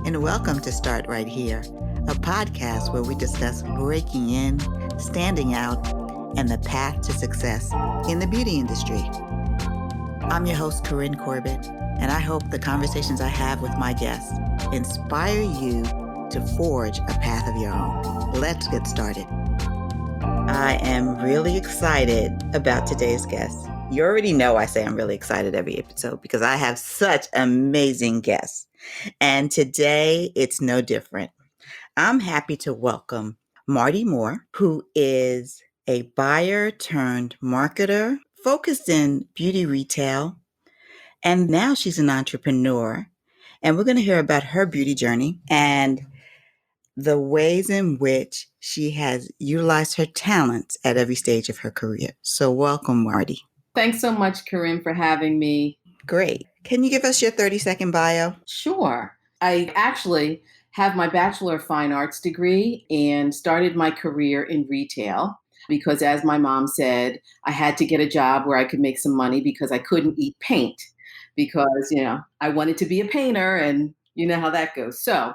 and welcome to Start Right Here, a podcast where we discuss breaking in, standing out, and the path to success in the beauty industry. I'm your host, Corinne Corbett, and I hope the conversations I have with my guests inspire you to forge a path of your own. Let's get started. I am really excited about today's guest. You already know I say I'm really excited every episode because I have such amazing guests. And today it's no different. I'm happy to welcome Marti Moore, who is a buyer turned marketer focused in beauty retail. And now she's an entrepreneur. And we're going to hear about her beauty journey and the ways in which she has utilized her talents at every stage of her career. So welcome, Marti. Thanks so much, Corinne, for having me. Great. Can you give us your 30-second bio? Sure. I actually have my Bachelor of Fine Arts degree and started my career in retail because, as my mom said, I had to get a job where I could make some money because I couldn't eat paint because, I wanted to be a painter and you know how that goes. So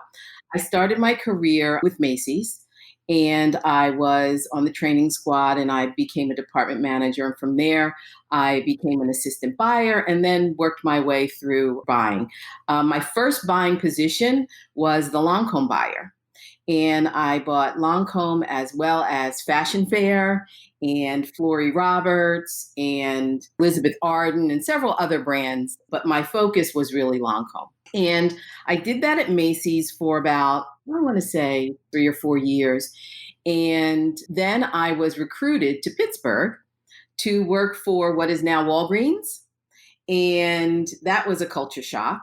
I started my career with Macy's. And I was on the training squad and I became a department manager. And from there, I became an assistant buyer and then worked my way through buying. My first buying position was the Lancōme buyer. And I bought Lancōme as well as Fashion Fair and Flori Roberts and Elizabeth Arden and several other brands. But my focus was really Lancōme. And I did that at Macy's for about, I want to say 3 or 4 years. And then I was recruited to Pittsburgh to work for what is now Walgreens. And that was a culture shock.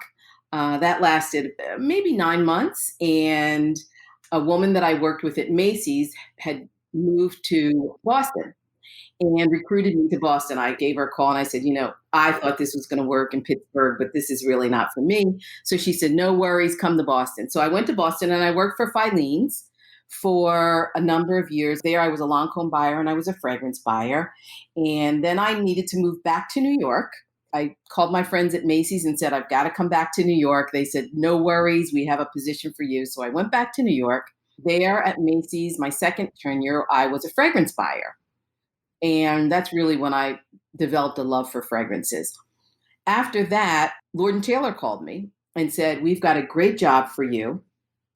That lasted maybe 9 months. And a woman that I worked with at Macy's had moved to Boston and recruited me to Boston. I gave her a call and I said, I thought this was going to work in Pittsburgh, but this is really not for me. So she said, no worries, come to Boston. So I went to Boston and I worked for Filines for a number of years. There I was a Lancôme buyer and I was a fragrance buyer. And then I needed to move back to New York. I called my friends at Macy's and said, I've got to come back to New York. They said, no worries, we have a position for you. So I went back to New York. There at Macy's, my second tenure, I was a fragrance buyer. And that's really when I developed a love for fragrances. After that, Lord & Taylor called me and said, we've got a great job for you.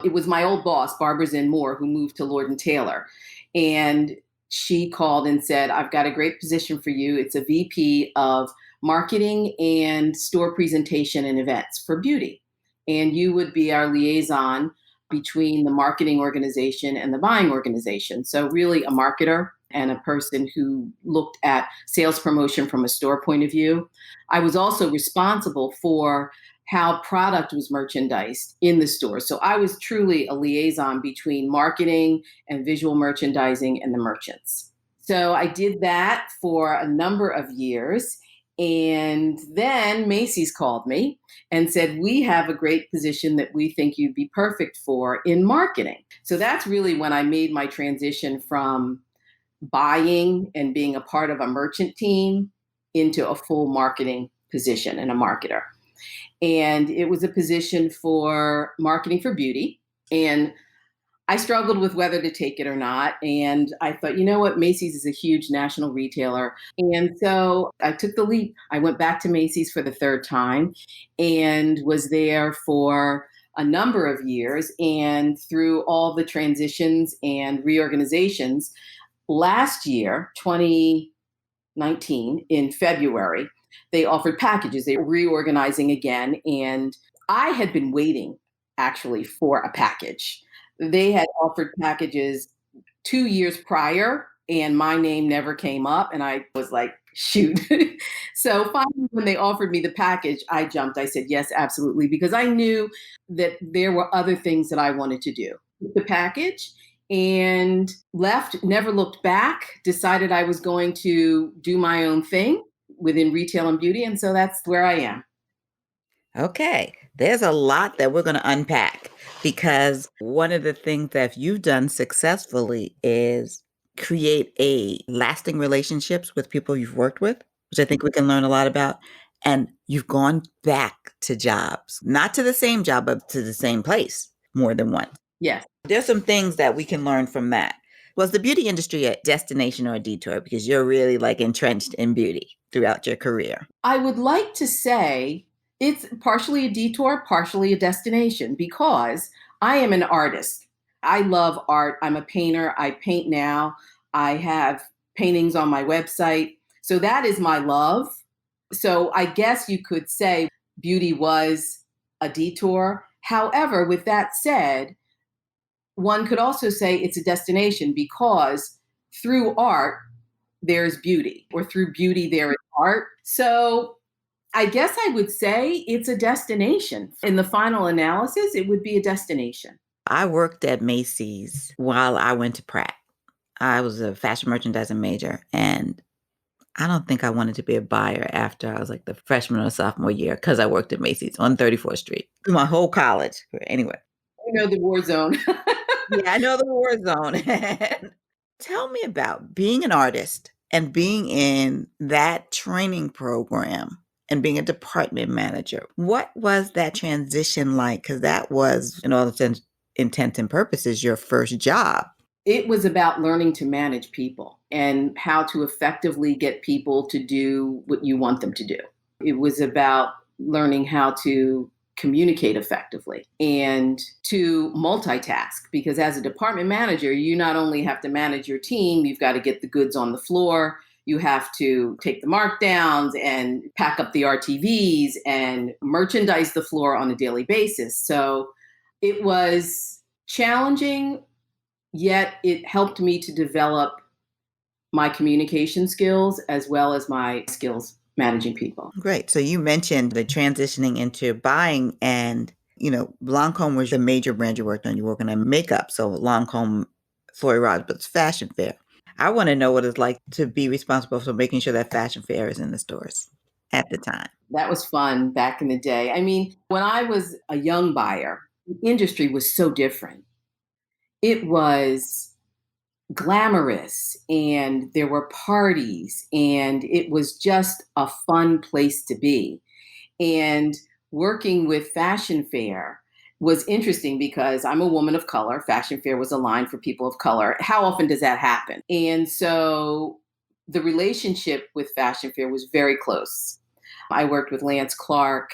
It was my old boss, Barbara Zinn Moore, who moved to Lord & Taylor. And she called and said, I've got a great position for you. It's a VP of marketing and store presentation and events for beauty. And you would be our liaison between the marketing organization and the buying organization. So really a marketer and a person who looked at sales promotion from a store point of view. I was also responsible for how product was merchandised in the store. So I was truly a liaison between marketing and visual merchandising and the merchants. So I did that for a number of years. And then Macy's called me and said, we have a great position that we think you'd be perfect for in marketing. So that's really when I made my transition from buying and being a part of a merchant team into a full marketing position and a marketer. And it was a position for marketing for beauty. And I struggled with whether to take it or not. And I thought, you know what, Macy's is a huge national retailer. And so I took the leap. I went back to Macy's for the third time and was there for a number of years. And through all the transitions and reorganizations, last year, 2019, in February, they offered packages. They were reorganizing again. And I had been waiting actually for a package. They had offered packages 2 years prior and my name never came up. And I was like, shoot. So finally, when they offered me the package, I jumped. I said, yes, absolutely. Because I knew that there were other things that I wanted to do. The package and left, never looked back, decided I was going to do my own thing within retail and beauty. And so that's where I am. Okay, there's a lot that we're going to unpack because one of the things that you've done successfully is create lasting relationships with people you've worked with, which I think we can learn a lot about, And you've gone back to jobs, not to the same job, but to the same place more than once. Yes. There's some things that we can learn from that. Was the beauty industry a destination or a detour? Because you're really like entrenched in beauty throughout your career. I would like to say it's partially a detour, partially a destination, because I am an artist. I love art. I'm a painter. I paint now. I have paintings on my website. So that is my love. So I guess you could say beauty was a detour. However, with that said, one could also say it's a destination because through art, there's beauty, or through beauty, there is art. So I guess I would say it's a destination. In the final analysis, it would be a destination. I worked at Macy's while I went to Pratt. I was a fashion merchandising major, and I don't think I wanted to be a buyer after I was like the freshman or sophomore year because I worked at Macy's on 34th Street through my whole college. Anyway. You know, the war zone. Yeah, I know the war zone. Tell me about being an artist and being in that training program and being a department manager. What was that transition like? Because that was, in all intents and purposes, your first job. It was about learning to manage people and how to effectively get people to do what you want them to do. It was about learning how to communicate effectively and to multitask, because as a department manager, you not only have to manage your team, you've got to get the goods on the floor. You have to take the markdowns and pack up the RTVs and merchandise the floor on a daily basis. So it was challenging, yet it helped me to develop my communication skills as well as my skills managing people. Great. So you mentioned the transitioning into buying, and, Lancōme was the major brand you worked on. You working on makeup. So Lancōme, Flori Roberts fashion fair. I want to know what it's like to be responsible for making sure that fashion fair is in the stores at the time. That was fun back in the day. I mean, when I was a young buyer, the industry was so different. It was glamorous and there were parties and it was just a fun place to be. And working with Fashion Fair was interesting because I'm a woman of color. Fashion Fair was aligned for people of color. How often does that happen? And so the relationship with Fashion Fair was very close. I worked with Lance Clark,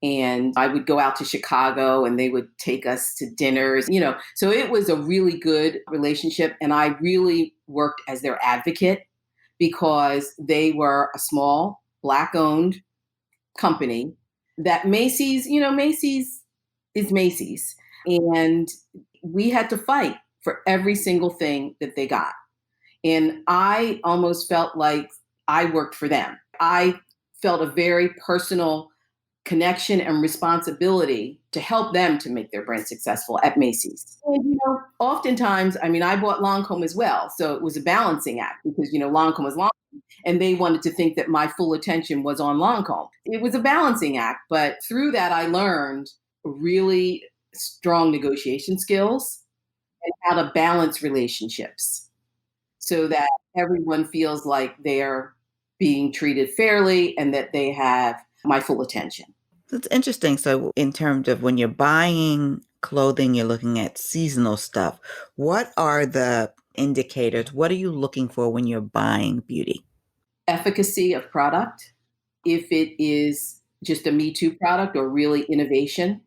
and I would go out to Chicago and they would take us to dinners, so it was a really good relationship. And I really worked as their advocate because they were a small Black owned company that Macy's is Macy's. And we had to fight for every single thing that they got. And I almost felt like I worked for them. I felt a very personal connection and responsibility to help them to make their brand successful at Macy's. And, oftentimes, I bought Lancôme as well. So it was a balancing act because, Lancôme was Lancôme and they wanted to think that my full attention was on Lancôme. It was a balancing act, but through that, I learned really strong negotiation skills and how to balance relationships so that everyone feels like they're being treated fairly and that they have my full attention. That's interesting. So in terms of when you're buying clothing, you're looking at seasonal stuff. What are the indicators? What are you looking for when you're buying beauty? Efficacy of product. If it is just a Me Too product or really innovation,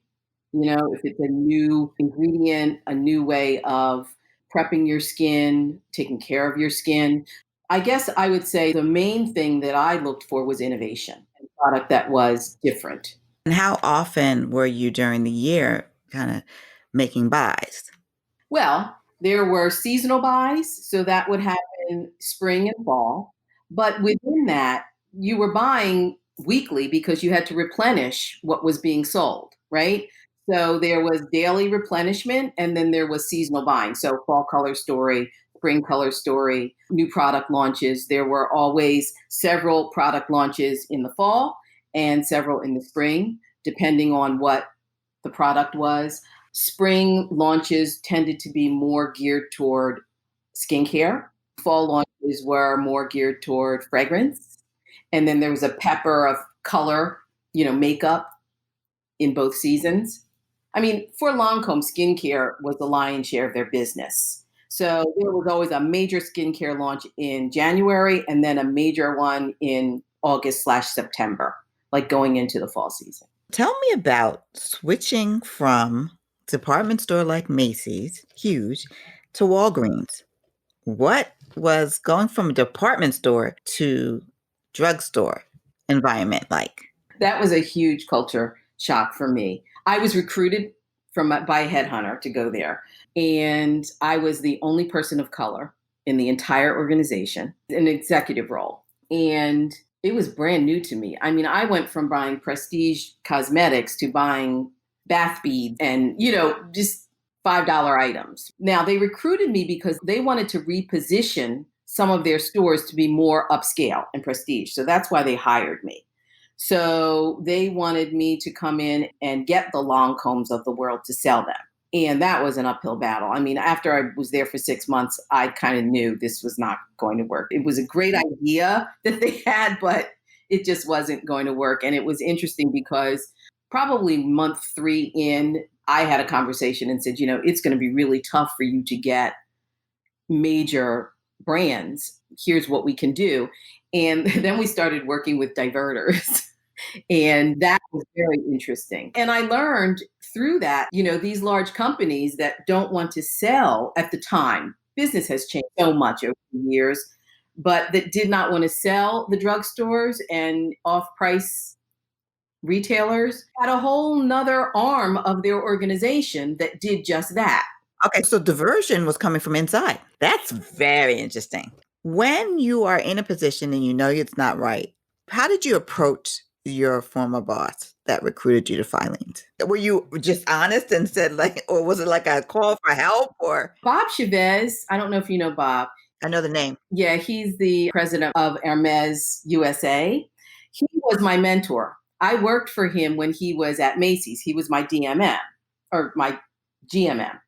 if it's a new ingredient, a new way of prepping your skin, taking care of your skin. I guess I would say the main thing that I looked for was innovation, and product that was different. And how often were you during the year kind of making buys? Well, there were seasonal buys, so that would happen spring and fall. But within that, you were buying weekly because you had to replenish what was being sold, right? So there was daily replenishment and then there was seasonal buying. So fall color story, spring color story, new product launches. There were always several product launches in the fall and several in the spring, depending on what the product was. Spring launches tended to be more geared toward skincare. Fall launches were more geared toward fragrance. And then there was a pepper of color, makeup in both seasons. I mean, for Lancôme, skincare was the lion's share of their business. So there was always a major skincare launch in January and then a major one in August/September, like going into the fall season. Tell me about switching from department store like Macy's, huge, to Walgreens. What was going from a department store to drugstore environment like? That was a huge culture shock for me. I was recruited by a headhunter to go there, and I was the only person of color in the entire organization, an executive role. And it was brand new to me. I mean, I went from buying prestige cosmetics to buying bath beads and, just $5 items. Now, they recruited me because they wanted to reposition some of their stores to be more upscale and prestige. So that's why they hired me. So they wanted me to come in and get the Lancômes of the world to sell them. And that was an uphill battle. I mean, after I was there for 6 months, I kind of knew this was not going to work. It was a great idea that they had, but it just wasn't going to work. And it was interesting because probably month 3 in, I had a conversation and said, it's going to be really tough for you to get major brands. Here's what we can do. And then we started working with diverters. And that was very interesting. And I learned through that, these large companies that don't want to sell at the time, business has changed so much over the years, but that did not want to sell the drugstores and off-price retailers had a whole nother arm of their organization that did just that. Okay, so diversion was coming from inside. That's very interesting. When you are in a position and you know it's not right, how did you approach your former boss that recruited you to Filings? Were you just honest and said or was it like a call for help or? Bob Chavez, I don't know if you know Bob. I know the name. Yeah, he's the president of Hermes USA. He was my mentor. I worked for him when he was at Macy's. He was my DMM or my GMM.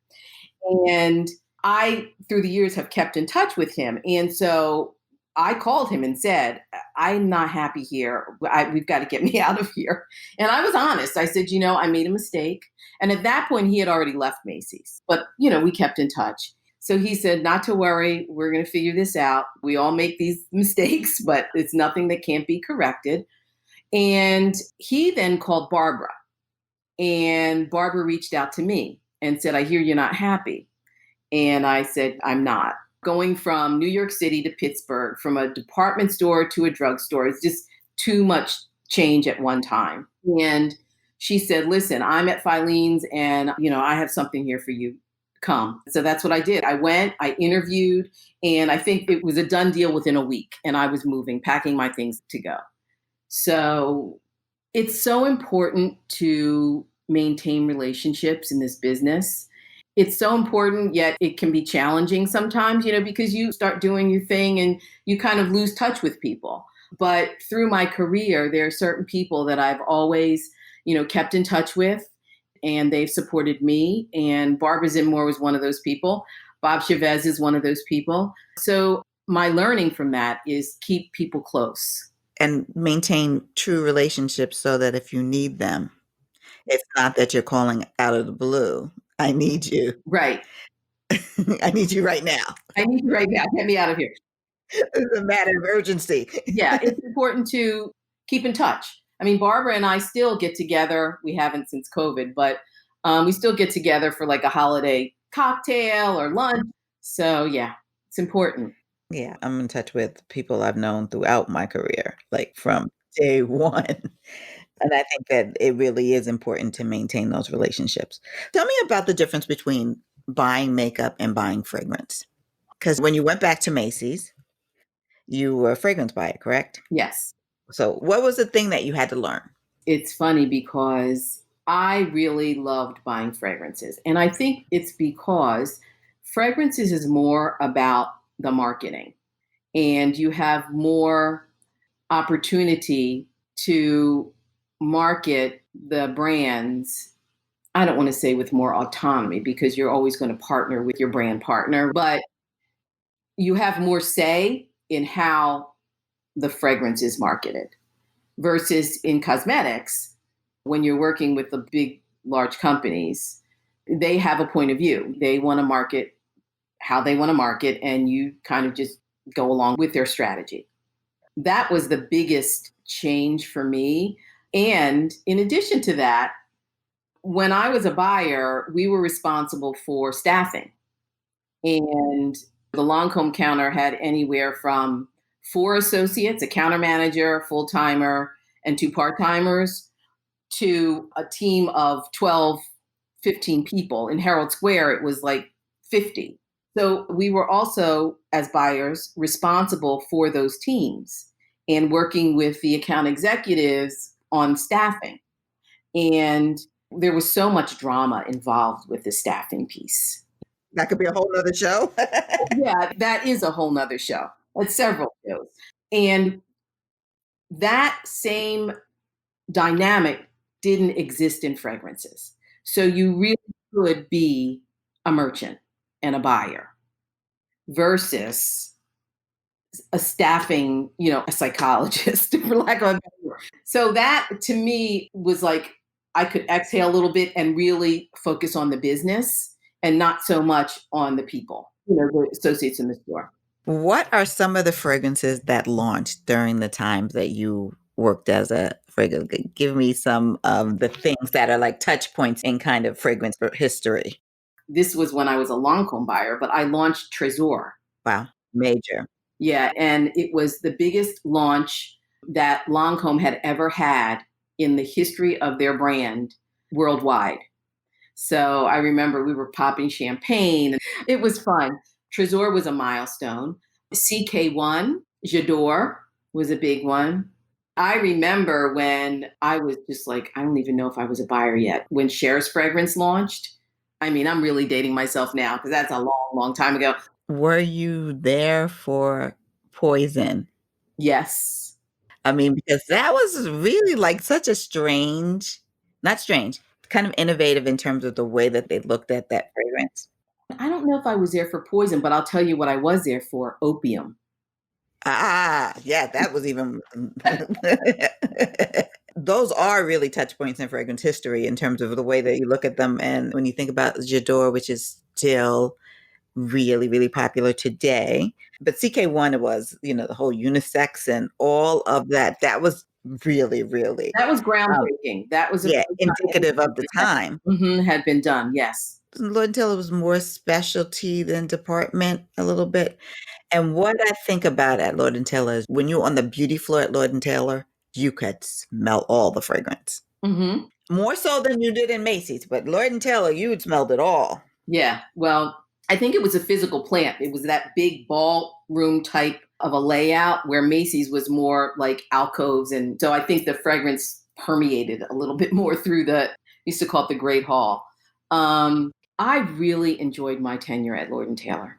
And I, through the years, have kept in touch with him. And so I called him and said, I'm not happy here. We've got to get me out of here. And I was honest. I said, I made a mistake. And at that point, he had already left Macy's. But, we kept in touch. So he said, not to worry. We're going to figure this out. We all make these mistakes, but it's nothing that can't be corrected. And he then called Barbara. And Barbara reached out to me and said, I hear you're not happy. And I said, I'm not. Going from New York City to Pittsburgh, from a department store to a drugstore, is just too much change at one time. And she said, listen, I'm at Filines and, I have something here for you. Come. So that's what I did. I went, I interviewed, and I think it was a done deal within a week. And I was moving, packing my things to go. So it's so important to maintain relationships in this business. It's so important, yet it can be challenging sometimes, because you start doing your thing and you kind of lose touch with people. But through my career, there are certain people that I've always, kept in touch with, and they've supported me. And Barbara Zimmour was one of those people. Bob Chavez is one of those people. So my learning from that is keep people close. And maintain true relationships so that if you need them, it's not that you're calling out of the blue. I need you. Right. I need you right now. I need you right now. Get me out of here. It's a matter of urgency. Yeah, it's important to keep in touch. I mean, Barbara and I still get together. We haven't since COVID, but we still get together for like a holiday cocktail or lunch. So yeah, it's important. Yeah, I'm in touch with people I've known throughout my career, like from day one. And I think that it really is important to maintain those relationships. Tell me about the difference between buying makeup and buying fragrance. Because when you went back to Macy's, you were a fragrance buyer, correct? Yes. So what was the thing that you had to learn? It's funny because I really loved buying fragrances. And I think it's because fragrances is more about the marketing, and you have more opportunity to market the brands. I don't want to say with more autonomy because you're always going to partner with your brand partner, but you have more say in how the fragrance is marketed. versus in cosmetics, when you're working with the big, large companies, they have a point of view. They want to market how they want to market, and you kind of just go along with their strategy. That was the biggest change for me. And in addition to that, when I was a buyer, we were responsible for staffing. And the Lancōme counter had anywhere from 4 associates, a counter manager, full timer, and 2 part timers, to a team of 12, 15 people. In Herald Square, it was like 50. So we were also, as buyers, responsible for those teams and working with the account executives on staffing. And there was so much drama involved with the staffing piece. That could be a whole other show. Yeah, that is a whole nother show. It's several shows. And that same dynamic didn't exist in fragrances. So you really could be a merchant and a buyer versus a staffing, a psychologist, for lack of a better word. So that to me was like, I could exhale a little bit and really focus on the business and not so much on the people, the associates in the store. What are some of the fragrances that launched during the times that you worked as a fragrance? Give me some of the things that are like touch points in kind of fragrance history. This was when I was a Lancôme buyer, but I launched Trésor. Wow, major. Yeah, and it was the biggest launch that Lancôme had ever had in the history of their brand worldwide. So I remember we were popping champagne. It was fun. Trésor was a milestone. CK1, J'adore was a big one. I remember when I was just like, I don't even know if I was a buyer yet. When Cher's fragrance launched, I mean, I'm really dating myself now because that's a long, long time ago. Were you there for Poison? Yes. I mean, because that was really like such a strange, not strange, kind of innovative in terms of the way that they looked at that fragrance. I don't know if I was there for Poison, but I'll tell you what I was there for, Opium. Yeah, that was even those are really touch points in fragrance history in terms of the way that you look at them. And when you think about J'adore, which is still really, really popular today. But CK1 was, the whole unisex and all of that. That was really, really That was groundbreaking. That was indicative of the time. Had been done. Yes. Lord & Taylor was more specialty than department a little bit. And what I think about at Lord & Taylor is when you're on the beauty floor at Lord & Taylor, you could smell all the fragrance. More so than you did in Macy's, but Lord & Taylor, you had smelled it all. Yeah. Well, I think it was a physical plant. It was that big ballroom type of a layout where Macy's was more like alcoves. And so I think the fragrance permeated a little bit more through used to call it the Great Hall. I really enjoyed my tenure at Lord & Taylor.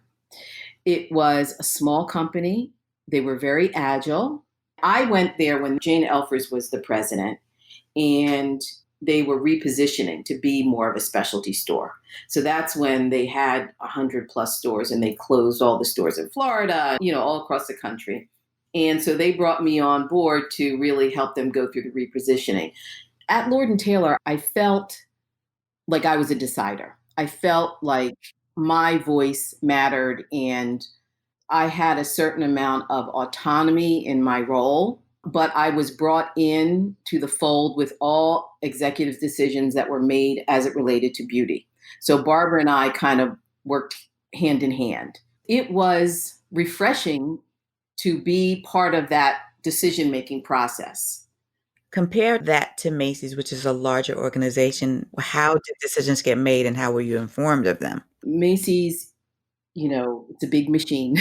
It was a small company. They were very agile. I went there when Jane Elfers was the president, and they were repositioning to be more of a specialty store. So that's when they had 100 plus stores, and they closed all the stores in Florida, all across the country. And so they brought me on board to really help them go through the repositioning. At Lord & Taylor, I felt like I was a decider. I felt like my voice mattered, and I had a certain amount of autonomy in my role, but I was brought in to the fold with all executive decisions that were made as it related to beauty. So Barbara and I kind of worked hand in hand. It was refreshing to be part of that decision-making process. Compare that to Macy's, which is a larger organization. How did decisions get made and how were you informed of them? Macy's, it's a big machine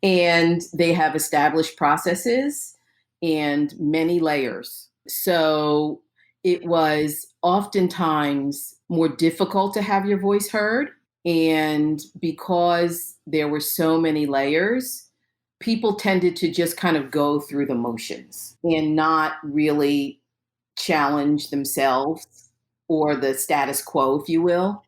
and they have established processes and many layers. So it was oftentimes more difficult to have your voice heard. And because there were so many layers, people tended to just kind of go through the motions and not really challenge themselves or the status quo, if you will.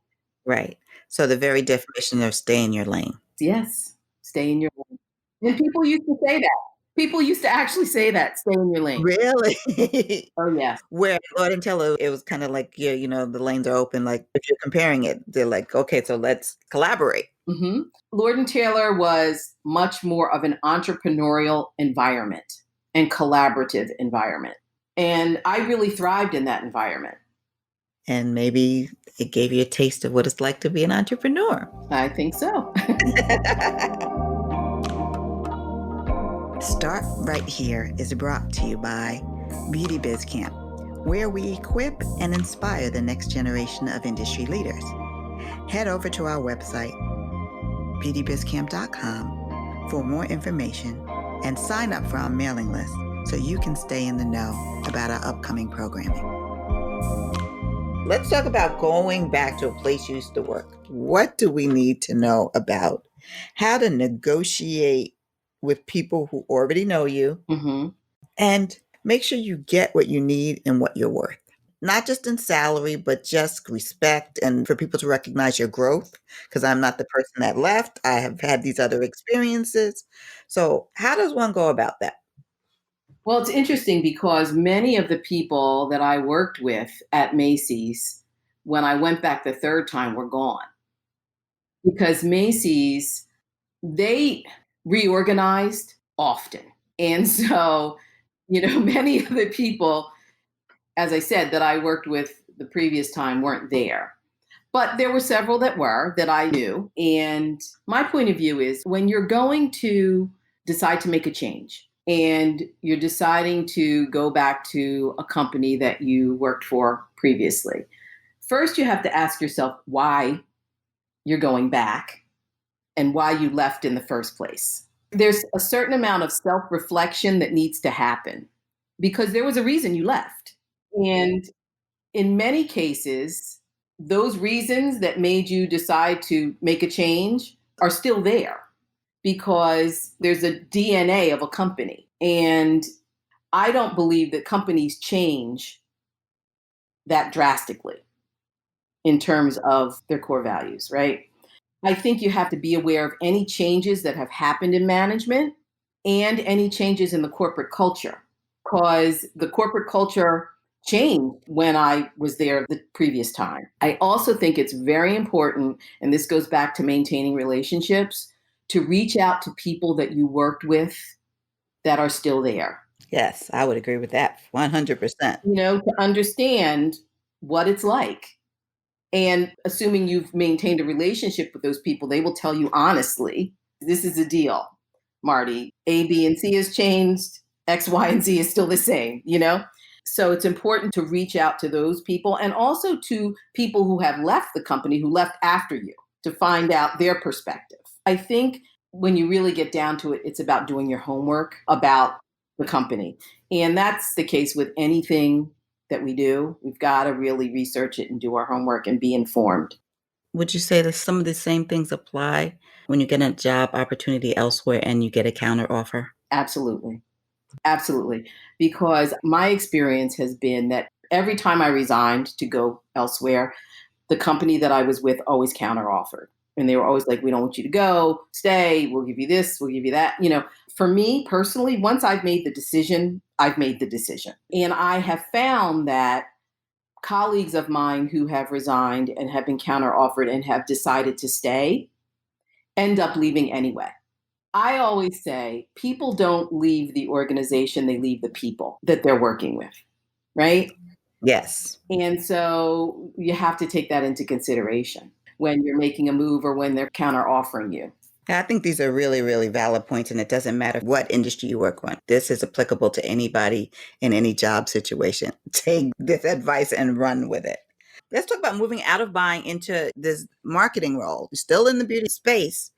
Right. So the very definition of stay in your lane. Yes, stay in your lane. And people used to say that. People used to actually say that, stay in your lane. Really? Oh, yes. Where Lord and Taylor, it was kind of like, yeah, the lanes are open. Like if you're comparing it, they're like, okay, so let's collaborate. hmm Lord and Taylor was much more of an entrepreneurial environment and collaborative environment. And I really thrived in that environment. And maybe it gave you a taste of what it's like to be an entrepreneur. I think so. Start Right Here is brought to you by Beauty Biz Camp, where we equip and inspire the next generation of industry leaders. Head over to our website, beautybizcamp.com, for more information and sign up for our mailing list so you can stay in the know about our upcoming programming. Let's talk about going back to a place you used to work. What do we need to know about how to negotiate with people who already know you and make sure you get what you need and what you're worth? Not just in salary, but just respect and for people to recognize your growth, because I'm not the person that left. I have had these other experiences. So how does one go about that? Well, it's interesting because many of the people that I worked with at Macy's, when I went back the third time, were gone. Because Macy's, they reorganized often. And so, many of the people, as I said, that I worked with the previous time weren't there. But there were several that I knew. And my point of view is when you're going to decide to make a change and you're deciding to go back to a company that you worked for previously, first you have to ask yourself why you're going back and why you left in the first place. There's a certain amount of self-reflection that needs to happen because there was a reason you left. And in many cases, those reasons that made you decide to make a change are still there because there's a DNA of a company. And I don't believe that companies change that drastically in terms of their core values, right? I think you have to be aware of any changes that have happened in management and any changes in the corporate culture, because the corporate culture changed when I was there the previous time. I also think it's very important, and this goes back to maintaining relationships, to reach out to people that you worked with that are still there. Yes, I would agree with that 100%. To understand what it's like. And assuming you've maintained a relationship with those people, they will tell you honestly, this is a deal, Marty. A, B, and C has changed. X, Y, and Z is still the same, So it's important to reach out to those people and also to people who have left the company, who left after you, to find out their perspective. I think when you really get down to it, it's about doing your homework about the company. And that's the case with anything that we do. We've got to really research it and do our homework and be informed. Would you say that some of the same things apply when you get a job opportunity elsewhere and you get a counteroffer? Absolutely. Absolutely. Because my experience has been that every time I resigned to go elsewhere, the company that I was with always counteroffered. And they were always like, we don't want you to go, stay, we'll give you this, we'll give you that. For me personally, once I've made the decision, I've made the decision. And I have found that colleagues of mine who have resigned and have been counteroffered and have decided to stay end up leaving anyway. I always say people don't leave the organization, they leave the people that they're working with, right? Yes. And so you have to take that into consideration when you're making a move or when they're counter-offering you. I think these are really, really valid points, and it doesn't matter what industry you work on. This is applicable to anybody in any job situation. Take this advice and run with it. Let's talk about moving out of buying into this marketing role. You're still in the beauty space.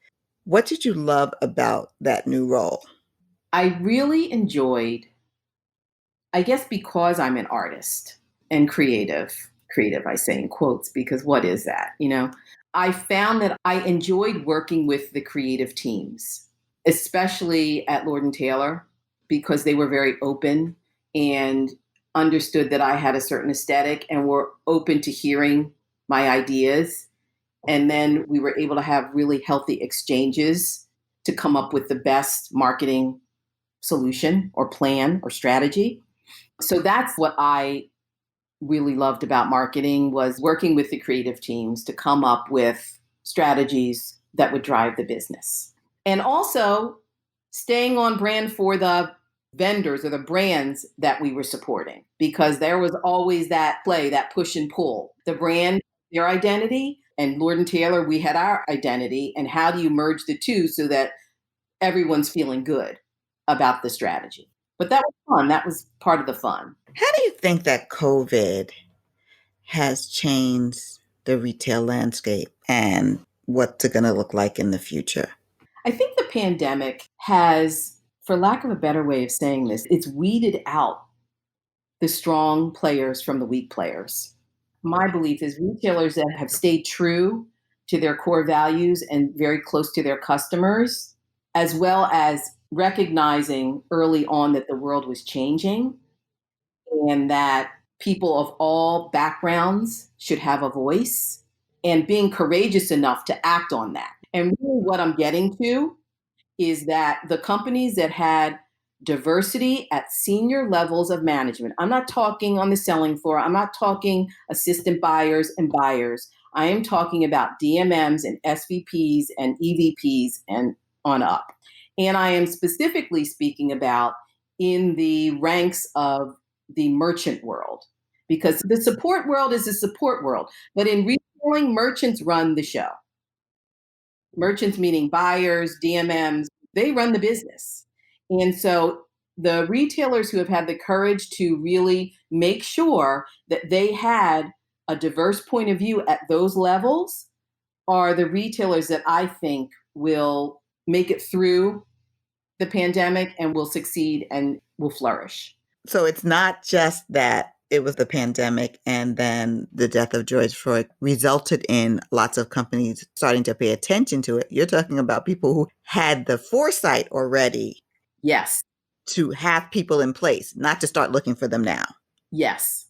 What did you love about that new role? I really enjoyed, I guess because I'm an artist and creative, I say in quotes, because what is that? I found that I enjoyed working with the creative teams, especially at Lord & Taylor, because they were very open and understood that I had a certain aesthetic and were open to hearing my ideas. And then we were able to have really healthy exchanges to come up with the best marketing solution or plan or strategy. So that's what I really loved about marketing, was working with the creative teams to come up with strategies that would drive the business. And also staying on brand for the vendors or the brands that we were supporting, because there was always that play, that push and pull. The brand, their identity, and Lord & Taylor, we had our identity. And how do you merge the two so that everyone's feeling good about the strategy? But that was fun. That was part of the fun. How do you think that COVID has changed the retail landscape and what's it going to look like in the future? I think the pandemic has, for lack of a better way of saying this, it's weeded out the strong players from the weak players. My belief is retailers that have stayed true to their core values and very close to their customers, as well as recognizing early on that the world was changing and that people of all backgrounds should have a voice, and being courageous enough to act on that. And really what I'm getting to is that the companies that had diversity at senior levels of management, I'm not talking on the selling floor, I'm not talking assistant buyers and buyers, I am talking about DMMs and SVPs and EVPs and on up. And I am specifically speaking about in the ranks of the merchant world, because the support world is a support world, but in retailing, merchants run the show. Merchants meaning buyers, DMMs, they run the business. And so the retailers who have had the courage to really make sure that they had a diverse point of view at those levels are the retailers that I think will make it through the pandemic and will succeed and will flourish. So it's not just that it was the pandemic and then the death of George Floyd resulted in lots of companies starting to pay attention to it. You're talking about people who had the foresight already. Yes. To have people in place, not to start looking for them now. Yes.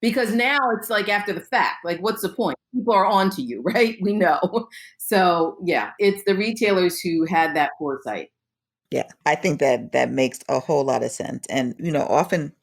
Because now it's like after the fact, like what's the point? People are on to you, right? We know. So yeah, it's the retailers who had that foresight. Yeah, I think that makes a whole lot of sense. And, often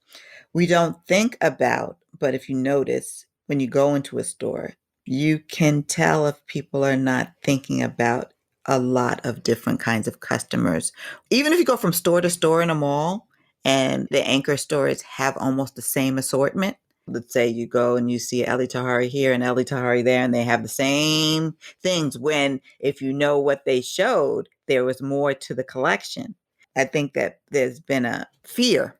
we don't think about, but if you notice, when you go into a store, you can tell if people are not thinking about a lot of different kinds of customers. Even if you go from store to store in a mall and the anchor stores have almost the same assortment. Let's say you go and you see Eli Tahari here and Eli Tahari there, and they have the same things, when if you know what they showed, there was more to the collection. I think that there's been a fear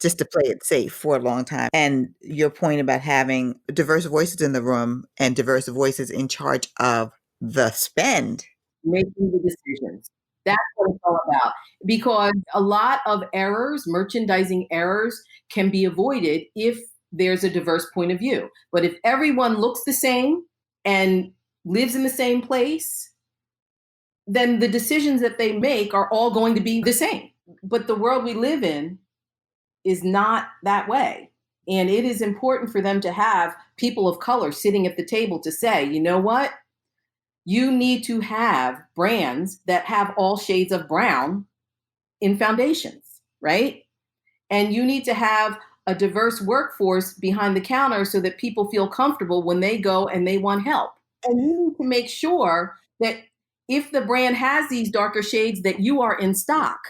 just to play it safe for a long time. And your point about having diverse voices in the room and diverse voices in charge of the spend. Making the decisions. That's what it's all about. Because a lot of errors, merchandising errors, can be avoided if there's a diverse point of view. But if everyone looks the same and lives in the same place, then the decisions that they make are all going to be the same. But the world we live in is not that way. And it is important for them to have people of color sitting at the table to say, you know what? You need to have brands that have all shades of brown in foundations, right? And you need to have a diverse workforce behind the counter so that people feel comfortable when they go and they want help. And you need to make sure that if the brand has these darker shades, that you are in stock.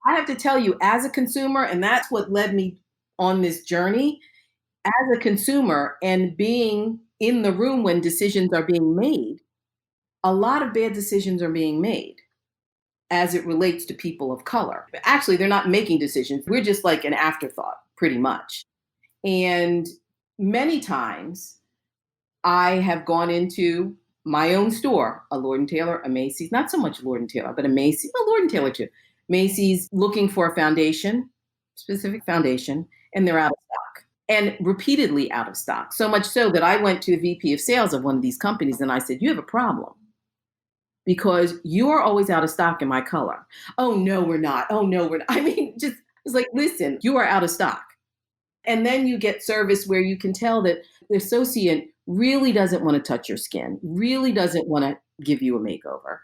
I have to tell you, as a consumer, and that's what led me on this journey, as a consumer and being in the room when decisions are being made, a lot of bad decisions are being made as it relates to people of color. Actually, they're not making decisions. We're just like an afterthought, pretty much. And many times I have gone into my own store, a Lord & Taylor, a Macy's, not so much Lord & Taylor, but a Macy's, a Lord & Taylor too. Macy's looking for a foundation, specific foundation, and they're out of stock. And repeatedly out of stock. So much so that I went to the VP of sales of one of these companies and I said, you have a problem because you are always out of stock in my color. Oh, no, we're not. Oh, no, we're not. I mean, just, it's like, listen, you are out of stock. And then you get service where you can tell that the associate really doesn't want to touch your skin, really doesn't want to give you a makeover.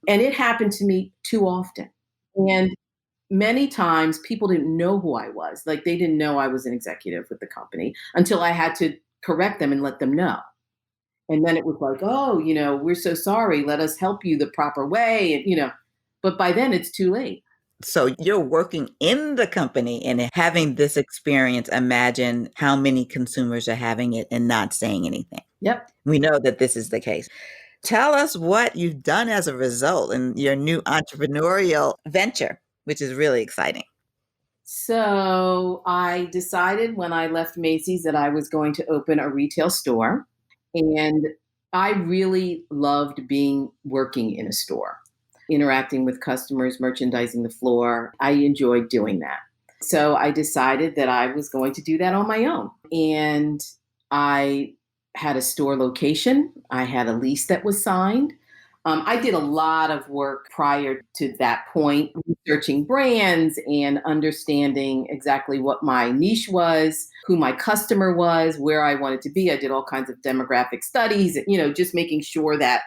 And it happened to me too often. And many times people didn't know who I was. Like they didn't know I was an executive with the company until I had to correct them and let them know. And then it was like, oh, we're so sorry. Let us help you the proper way. And, but by then it's too late. So you're working in the company and having this experience. Imagine how many consumers are having it and not saying anything. Yep. We know that this is the case. Tell us what you've done as a result in your new entrepreneurial venture, which is really exciting. So I decided when I left Macy's that I was going to open a retail store. And I really loved working in a store, interacting with customers, merchandising the floor. I enjoyed doing that. So I decided that I was going to do that on my own. And I had a store location. I had a lease that was signed. I did a lot of work prior to that point, researching brands and understanding exactly what my niche was, who my customer was, where I wanted to be. I did all kinds of demographic studies, just making sure that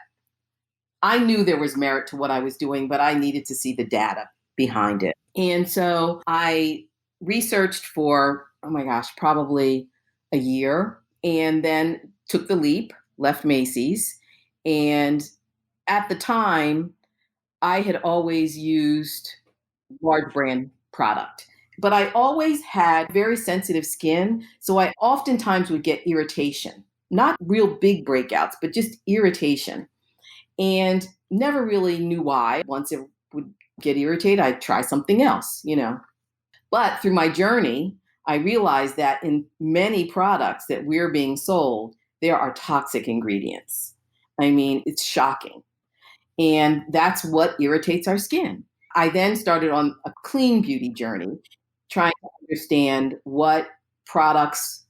I knew there was merit to what I was doing, but I needed to see the data behind it. And so I researched for, oh my gosh, probably a year, and then took the leap, left Macy's. And at the time, I had always used large brand product, but I always had very sensitive skin. So I oftentimes would get irritation, not real big breakouts, but just irritation, and never really knew why. Once it would get irritated, I'd try something else. But through my journey, I realized that in many products that we're being sold, there are toxic ingredients. I mean, it's shocking. And that's what irritates our skin. I then started on a clean beauty journey, trying to understand what products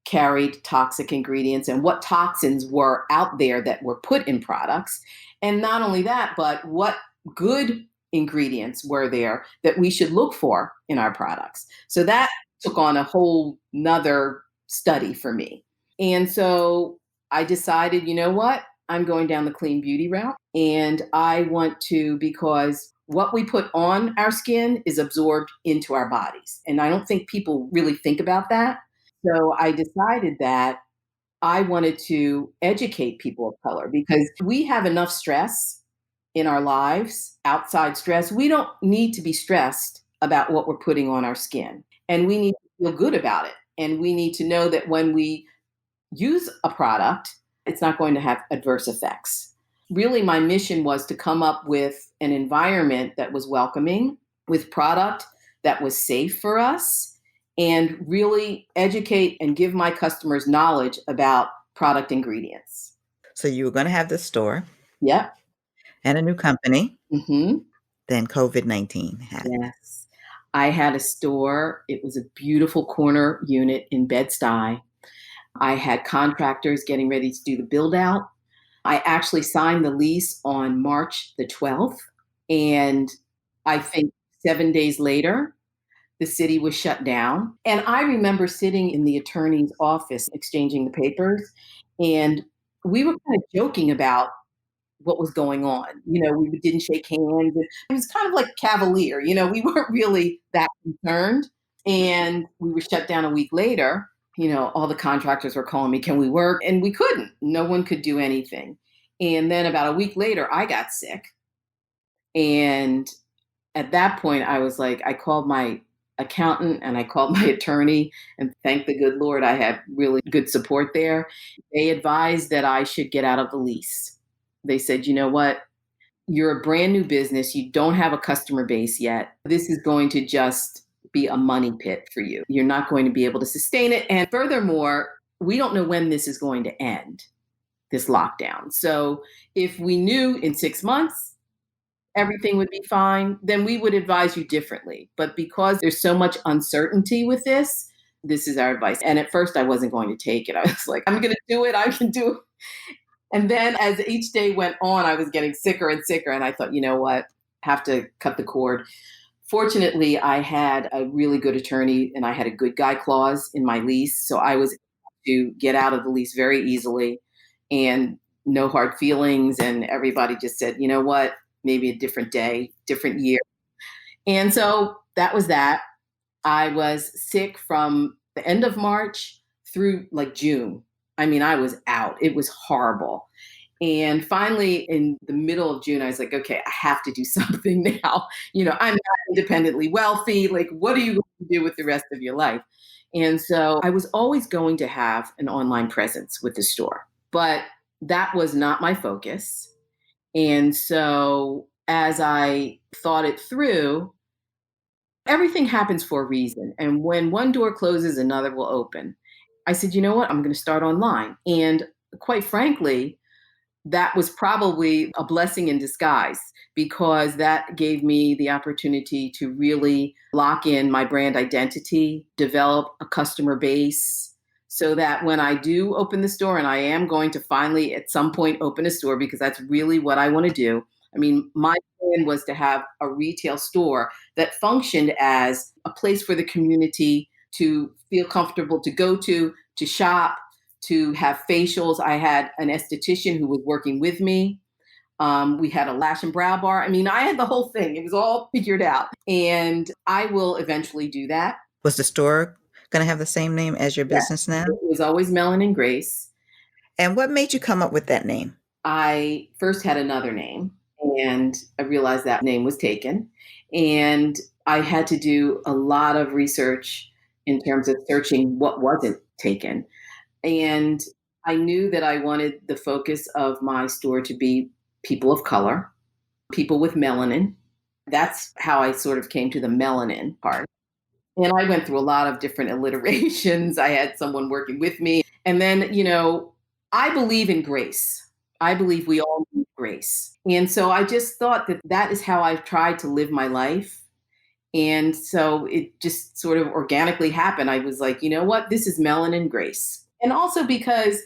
carried toxic ingredients and what toxins were out there that were put in products. And not only that, but what good ingredients were there that we should look for in our products. So that took on a whole nother study for me. And so I decided, you know what? I'm going down the clean beauty route. And I want to, because what we put on our skin is absorbed into our bodies. And I don't think people really think about that. So I decided that I wanted to educate people of color because we have enough stress in our lives, outside stress. We don't need to be stressed about what we're putting on our skin. And we need to feel good about it. And we need to know that when we use a product, it's not going to have adverse effects. Really, my mission was to come up with an environment that was welcoming, with product that was safe for us, and really educate and give my customers knowledge about product ingredients. So you were going to have this store. Yep. And a new company. Mm-hmm. Then COVID-19 happened. Yes. I had a store. It was a beautiful corner unit in Bed-Stuy. I had contractors getting ready to do the build out. I actually signed the lease on March the 12th. And I think 7 days later, the city was shut down. And I remember sitting in the attorney's office exchanging the papers. And we were kind of joking about what was going on. We didn't shake hands. It was kind of like cavalier. We weren't really that concerned. And we were shut down a week later. All the contractors were calling me, can we work? And we couldn't. No one could do anything. And then about a week later, I got sick. And at that point, I was like, I called my accountant and I called my attorney, and thank the good Lord, I had really good support there. They advised that I should get out of the lease. They said, you know what? You're a brand new business. You don't have a customer base yet. This is going to just be a money pit for you. You're not going to be able to sustain it. And furthermore, we don't know when this is going to end, this lockdown. So if we knew in 6 months, everything would be fine, then we would advise you differently. But because there's so much uncertainty with this is our advice. And at first I wasn't going to take it. I was like, I'm going to do it. I can do it. And then as each day went on, I was getting sicker and sicker. And I thought, you know what? Have to cut the cord. Fortunately, I had a really good attorney and I had a good guy clause in my lease. So I was able to get out of the lease very easily and no hard feelings. And everybody just said, you know what? Maybe a different day, different year. And so that was that. I was sick from the end of March through like June. I mean, I was out. It was horrible. And finally, in the middle of June, I was like, okay, I have to do something now. I'm not independently wealthy. Like, what are you going to do with the rest of your life? And so I was always going to have an online presence with the store, but that was not my focus. And so as I thought it through, everything happens for a reason. And when one door closes, another will open. I said, you know what? I'm going to start online. And quite frankly, that was probably a blessing in disguise because that gave me the opportunity to really lock in my brand identity, develop a customer base so that when I do open the store, and I am going to finally at some point open a store because that's really what I want to do. I mean, my plan was to have a retail store that functioned as a place for the community to feel comfortable to go to shop, to have facials. I had an esthetician who was working with me. We had a lash and brow bar. I mean, I had the whole thing. It was all figured out. And I will eventually do that. Was the store going to have the same name as your Yes, business now? it was always Melanin Grace. And what made you come up with that name? I first had another name and I realized that name was taken. And I had to do a lot of research in terms of searching what wasn't taken. And I knew that I wanted the focus of my store to be people of color, people with melanin. That's how I sort of came to the melanin part. And I went through a lot of different alliterations. I had someone working with me. And then, I believe in grace. I believe we all need grace. And so I just thought that that is how I've tried to live my life. And so it just sort of organically happened. I was like, you know what? This is Melanin Grace. And also because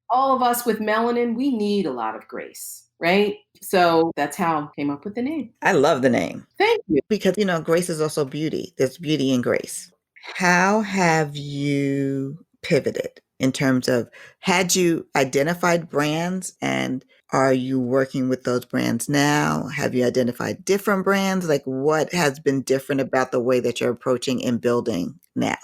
all of us with melanin, we need a lot of grace, right? So that's how I came up with the name. I love the name. Thank you. Because, grace is also beauty. There's beauty in grace. How have you pivoted in terms of, had you identified brands and are you working with those brands now? Have you identified different brands? Like what has been different about the way that you're approaching and building now?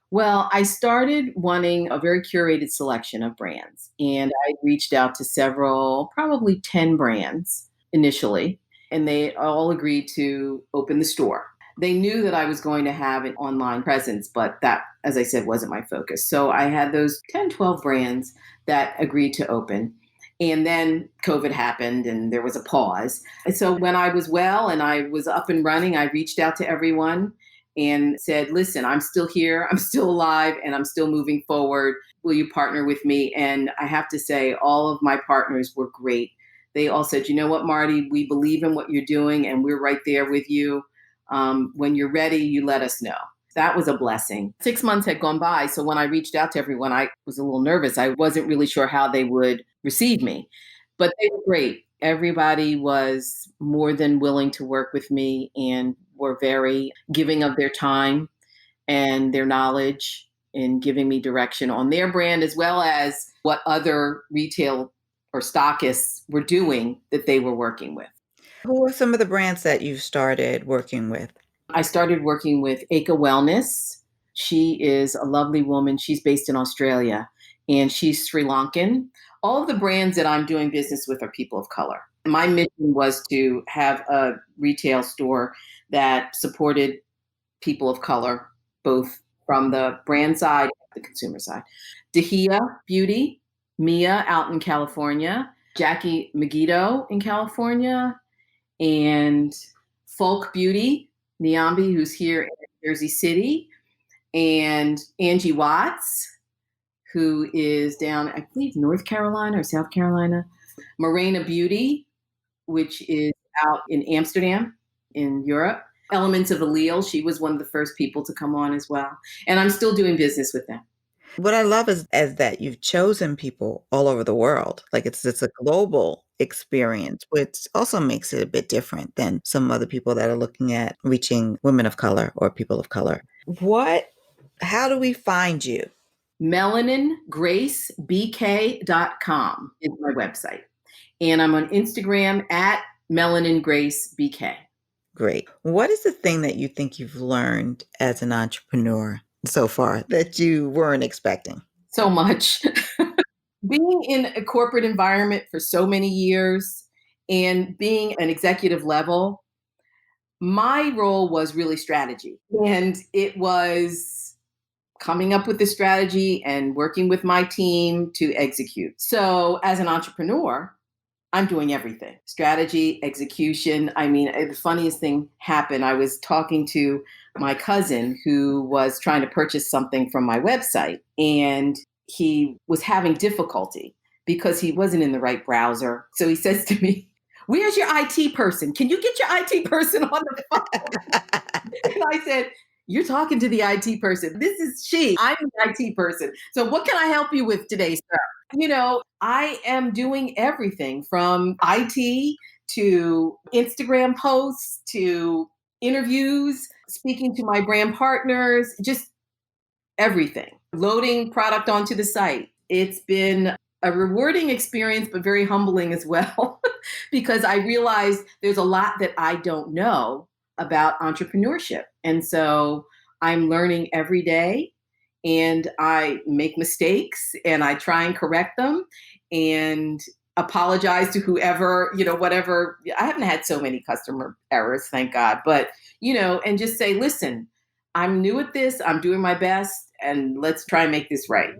Well, I started wanting a very curated selection of brands, and I reached out to several, probably 10 brands initially, and they all agreed to open the store. They knew that I was going to have an online presence, but that, as I said, wasn't my focus. So I had those 10, 12 brands that agreed to open. And then COVID happened and there was a pause. And so when I was well and I was up and running, I reached out to everyone and said, listen, I'm still here, I'm still alive, and I'm still moving forward. Will you partner with me? And I have to say, all of my partners were great. They all said, you know what, Marti, we believe in what you're doing and we're right there with you. When you're ready, you let us know. That was a blessing. 6 months had gone by. So when I reached out to everyone, I was a little nervous. I wasn't really sure how they would receive me, but they were great. Everybody was more than willing to work with me and were very giving of their time and their knowledge in giving me direction on their brand, as well as what other retail or stockists were doing that they were working with. Who are some of the brands that you started working with? I started working with Aka Wellness. She is a lovely woman. She's based in Australia and she's Sri Lankan. All of the brands that I'm doing business with are people of color. My mission was to have a retail store that supported people of color, both from the brand side and the consumer side. Dahia Beauty, Mia out in California, Jackie Megiddo in California, and Folk Beauty, Niambi, who's here in Jersey City, and Angie Watts, who is down, I believe, North Carolina or South Carolina. Morena Beauty, which is out in Amsterdam in Europe. Elements of Allele, she was one of the first people to come on as well. And I'm still doing business with them. What I love is that you've chosen people all over the world. Like it's a global experience, which also makes it a bit different than some other people that are looking at reaching women of color or people of color. How do we find you? MelaninGraceBK.com is my website. And I'm on Instagram at MelaninGraceBK. Great. What is the thing that you think you've learned as an entrepreneur so far that you weren't expecting? So much. Being in a corporate environment for so many years and being an executive level, my role was really strategy. And it was coming up with the strategy and working with my team to execute. So as an entrepreneur, I'm doing everything: strategy, execution. I mean, the funniest thing happened. I was talking to my cousin who was trying to purchase something from my website, and he was having difficulty because he wasn't in the right browser. So he says to me, "Where's your IT person? Can you get your IT person on the phone?" And I said, "You're talking to the IT person. This is she. I'm the IT person. So what can I help you with today, sir?" I am doing everything from IT to Instagram posts to interviews, speaking to my brand partners, just everything, loading product onto the site. It's been a rewarding experience, but very humbling as well, because I realize there's a lot that I don't know about entrepreneurship. And so I'm learning every day, and I make mistakes and I try and correct them and apologize to whoever, whatever. I haven't had so many customer errors, thank God, but, and just say, listen, I'm new at this, I'm doing my best, and let's try and make this right.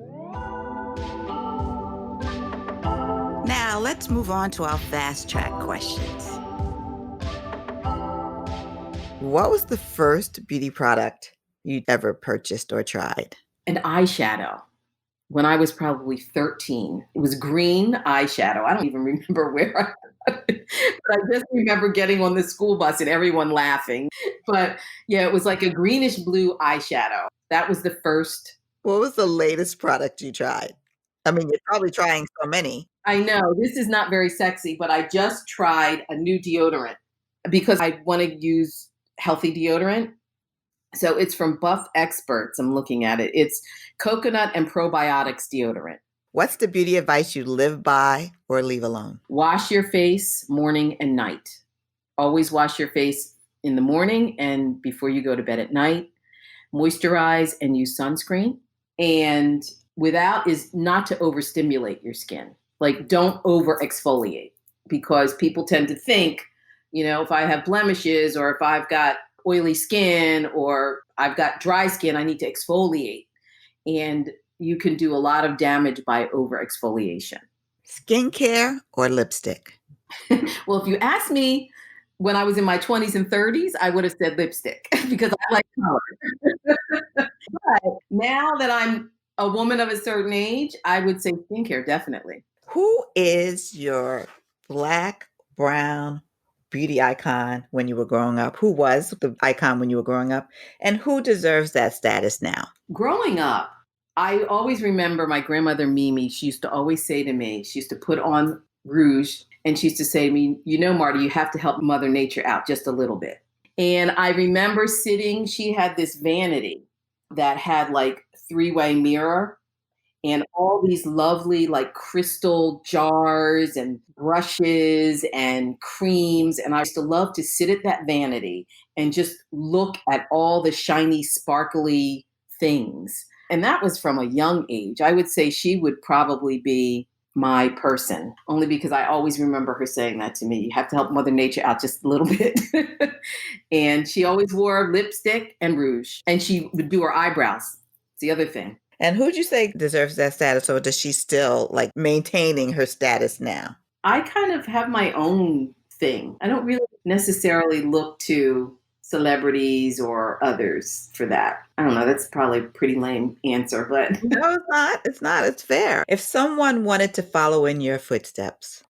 Now, let's move on to our fast track questions. What was the first beauty product you ever purchased or tried? An eyeshadow. When I was probably 13, it was green eyeshadow. I don't even remember where I got it, but I just remember getting on the school bus and everyone laughing. But yeah, it was like a greenish blue eyeshadow. That was the first. What was the latest product you tried? I mean, you're probably trying so many. I know this is not very sexy, but I just tried a new deodorant because I want to use healthy deodorant. So it's from Buff Experts. I'm looking at it. It's coconut and probiotics deodorant. What's the beauty advice you live by or leave alone? Wash your face morning and night. Always wash your face in the morning and before you go to bed at night. Moisturize and use sunscreen. And without is not to overstimulate your skin. Like, don't over exfoliate, because people tend to think, if I have blemishes or if I've got oily skin or I've got dry skin, I need to exfoliate. And you can do a lot of damage by over exfoliation. Skincare or lipstick? Well, if you asked me when I was in my 20s and 30s, I would have said lipstick because I like color. But now that I'm a woman of a certain age, I would say skincare, definitely. Who is your Black, brown beauty icon when you were growing up? Who was the icon when you were growing up? And who deserves that status now? Growing up, I always remember my grandmother Mimi. She used to always say to me, she used to put on rouge and she used to say to me, Marty, you have to help Mother Nature out just a little bit. And I remember she had this vanity that had like three-way mirror and all these lovely like crystal jars and brushes and creams. And I used to love to sit at that vanity and just look at all the shiny, sparkly things. And that was from a young age. I would say she would probably be my person, only because I always remember her saying that to me. You have to help Mother Nature out just a little bit. And she always wore lipstick and rouge, and she would do her eyebrows. It's the other thing. And who'd you say deserves that status, or does she still like maintaining her status now? I kind of have my own thing. I don't really necessarily look to celebrities or others for that. I don't know. That's probably a pretty lame answer, but No, it's not. It's not. It's fair. If someone wanted to follow in your footsteps,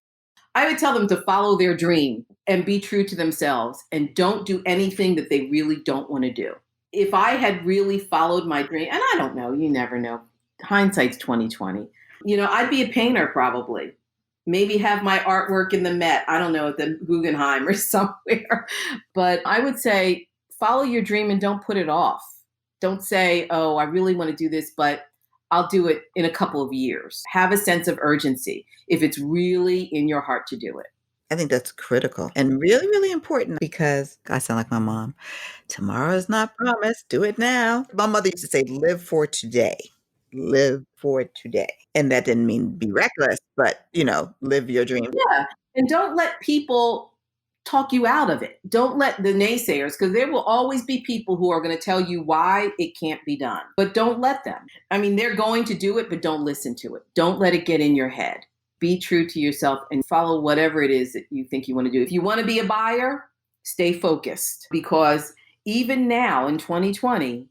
I would tell them to follow their dream and be true to themselves and don't do anything that they really don't want to do. If I had really followed my dream, and I don't know, you never know. Hindsight's 2020. I'd be a painter probably. Maybe have my artwork in the Met, I don't know, at the Guggenheim or somewhere. But I would say follow your dream and don't put it off. Don't say, oh, I really want to do this, but I'll do it in a couple of years. Have a sense of urgency if it's really in your heart to do it. I think that's critical and really, really important because I sound like my mom. Tomorrow is not promised. Do it now. My mother used to say, live for today. Live for today. And that didn't mean be reckless, but, live your dream. Yeah. And don't let people talk you out of it. Don't let the naysayers, because there will always be people who are going to tell you why it can't be done, but don't let them. I mean, they're going to do it, but don't listen to it. Don't let it get in your head. Be true to yourself and follow whatever it is that you think you want to do. If you want to be a buyer, stay focused, because even now in 2020,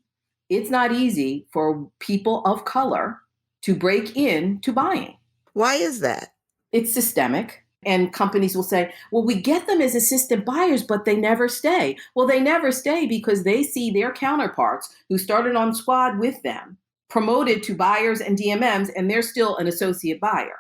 it's not easy for people of color to break into buying. Why is that? It's systemic. And companies will say, well, we get them as assistant buyers, but they never stay. Well, they never stay because they see their counterparts who started on squad with them promoted to buyers and DMMs, and they're still an associate buyer.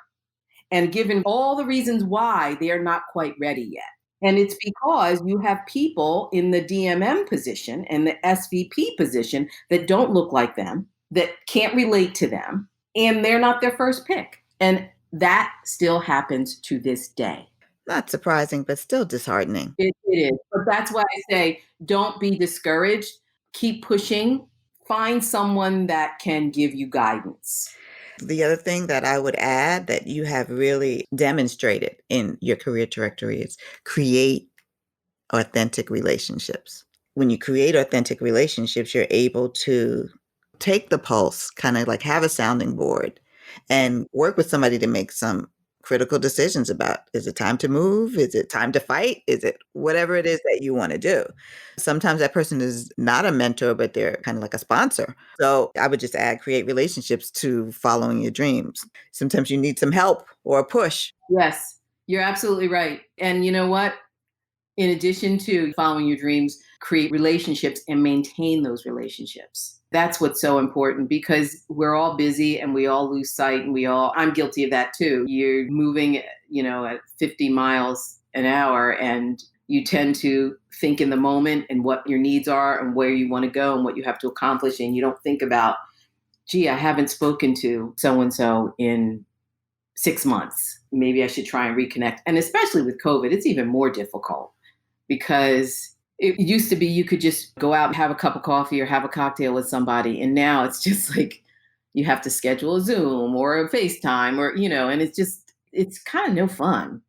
And given all the reasons why they're not quite ready yet. And it's because you have people in the DMM position and the SVP position that don't look like them, that can't relate to them, and they're not their first pick. And that still happens to this day. Not surprising, but still disheartening. It is. But that's why I say, don't be discouraged. Keep pushing. Find someone that can give you guidance. The other thing that I would add that you have really demonstrated in your career trajectory is create authentic relationships. When you create authentic relationships, you're able to take the pulse, kind of like have a sounding board and work with somebody to make some critical decisions about, is it time to move? Is it time to fight? Is it whatever it is that you want to do? Sometimes that person is not a mentor, but they're kind of like a sponsor. So I would just add create relationships to following your dreams. Sometimes you need some help or a push. Yes, you're absolutely right. And you know what? In addition to following your dreams, create relationships and maintain those relationships. That's what's so important, because we're all busy and we all lose sight, and I'm guilty of that too. You're moving, at 50 miles an hour, and you tend to think in the moment and what your needs are and where you want to go and what you have to accomplish. And you don't think about, gee, I haven't spoken to so-and-so in 6 months. Maybe I should try and reconnect. And especially with COVID, it's even more difficult, because it used to be you could just go out and have a cup of coffee or have a cocktail with somebody. And now it's just like you have to schedule a Zoom or a FaceTime or, and it's kind of no fun.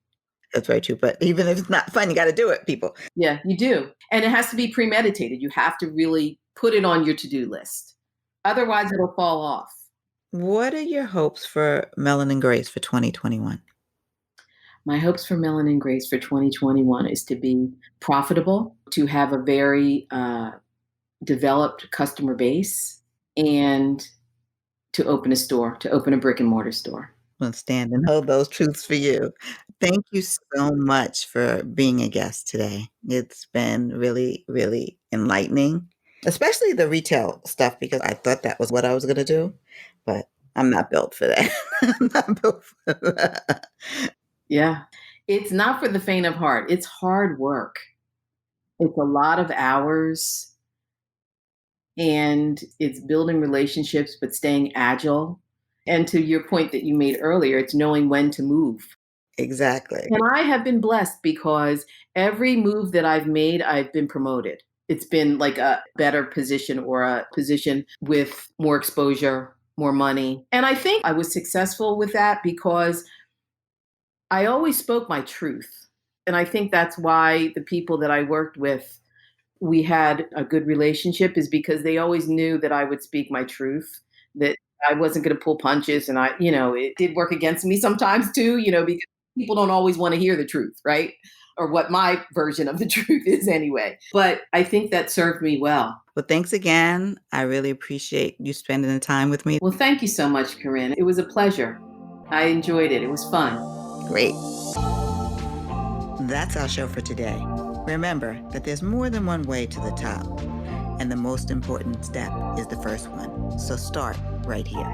That's very true. But even if it's not fun, you got to do it, people. Yeah, you do. And it has to be premeditated. You have to really put it on your to-do list. Otherwise, it'll fall off. What are your hopes for Melanin Grace for 2021? My hopes for Melanin Grace for 2021 is to be profitable, to have a very developed customer base, and to open a store, to open a brick and mortar store. I'll stand and hold those truths for you. Thank you so much for being a guest today. It's been really, really enlightening, especially the retail stuff, because I thought that was what I was going to do, but I'm not built for that. I'm not built for that. Yeah. It's not for the faint of heart. It's hard work. It's a lot of hours, and it's building relationships, but staying agile. And to your point that you made earlier, it's knowing when to move. Exactly. And I have been blessed because every move that I've made, I've been promoted. It's been like a better position or a position with more exposure, more money. And I think I was successful with that because I always spoke my truth. And I think that's why the people that I worked with, we had a good relationship, is because they always knew that I would speak my truth, that I wasn't going to pull punches. And it did work against me sometimes too, because people don't always want to hear the truth, right? Or what my version of the truth is anyway. But I think that served me well. Well, thanks again. I really appreciate you spending the time with me. Well, thank you so much, Corinne. It was a pleasure. I enjoyed it. It was fun. Great. That's our show for today. Remember that there's more than one way to the top, and the most important step is the first one. So start right here.